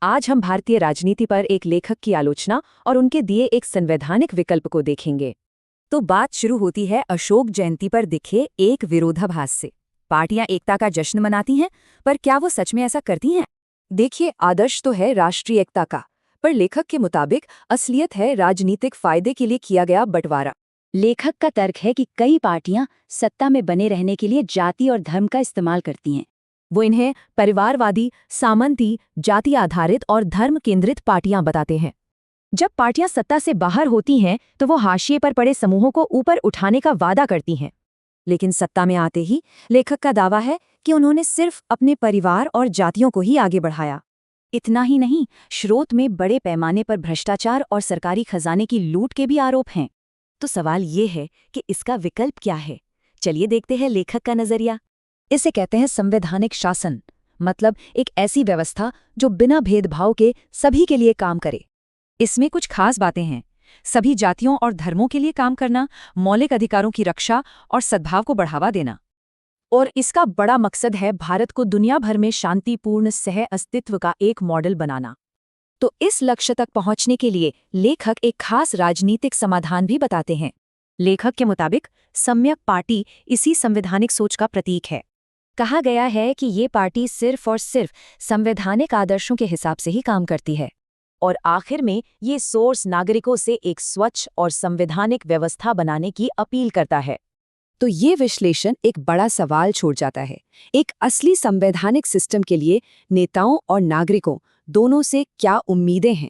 आज हम भारतीय राजनीति पर एक लेखक की आलोचना और उनके दिए एक संवैधानिक विकल्प को देखेंगे। तो बात शुरू होती है अशोक जयंती पर दिखे एक विरोधाभास से। पार्टियां एकता का जश्न मनाती हैं, पर क्या वो सच में ऐसा करती हैं? देखिए, आदर्श तो है राष्ट्रीय एकता का, पर लेखक के मुताबिक असलियत है राजनीतिक फायदे के लिए किया गया बंटवारा। लेखक का तर्क है कि कई पार्टियां सत्ता में बने रहने के लिए जाति और धर्म का इस्तेमाल करती हैं। वो इन्हें परिवारवादी, सामंती, जाति आधारित और धर्म केंद्रित पार्टियां बताते हैं। जब पार्टियां सत्ता से बाहर होती हैं तो वो हाशिए पर पड़े समूहों को ऊपर उठाने का वादा करती हैं। लेकिन सत्ता में आते ही लेखक का दावा है कि उन्होंने सिर्फ अपने परिवार और जातियों को ही आगे बढ़ाया। इतना ही नहीं, स्रोत में बड़े पैमाने पर भ्रष्टाचार और सरकारी खजाने की लूट के भी आरोप हैं। तो सवाल ये है कि इसका विकल्प क्या है? चलिए देखते हैं लेखक का नजरिया। इसे कहते हैं संवैधानिक शासन, मतलब एक ऐसी व्यवस्था जो बिना भेदभाव के सभी के लिए काम करे। इसमें कुछ खास बातें हैं। सभी जातियों और धर्मों के लिए काम करना, मौलिक अधिकारों की रक्षा और सद्भाव को बढ़ावा देना। और इसका बड़ा मकसद है भारत को दुनिया भर में शांतिपूर्ण सह अस्तित्व का एक मॉडल बनाना। तो इस लक्ष्य तक पहुंचने के लिए लेखक एक खास राजनीतिक समाधान भी बताते हैं। लेखक के मुताबिक सम्यक पार्टी इसी संवैधानिक सोच का प्रतीक है। कहा गया है कि ये पार्टी सिर्फ और सिर्फ संवैधानिक आदर्शों के हिसाब से ही काम करती है। और आखिर में ये सोर्स नागरिकों से एक स्वच्छ और संवैधानिक व्यवस्था बनाने की अपील करता है। तो ये विश्लेषण एक बड़ा सवाल छोड़ जाता है। एक असली संवैधानिक सिस्टम के लिए नेताओं और नागरिकों दोनों से क्या उम्मीदें हैं?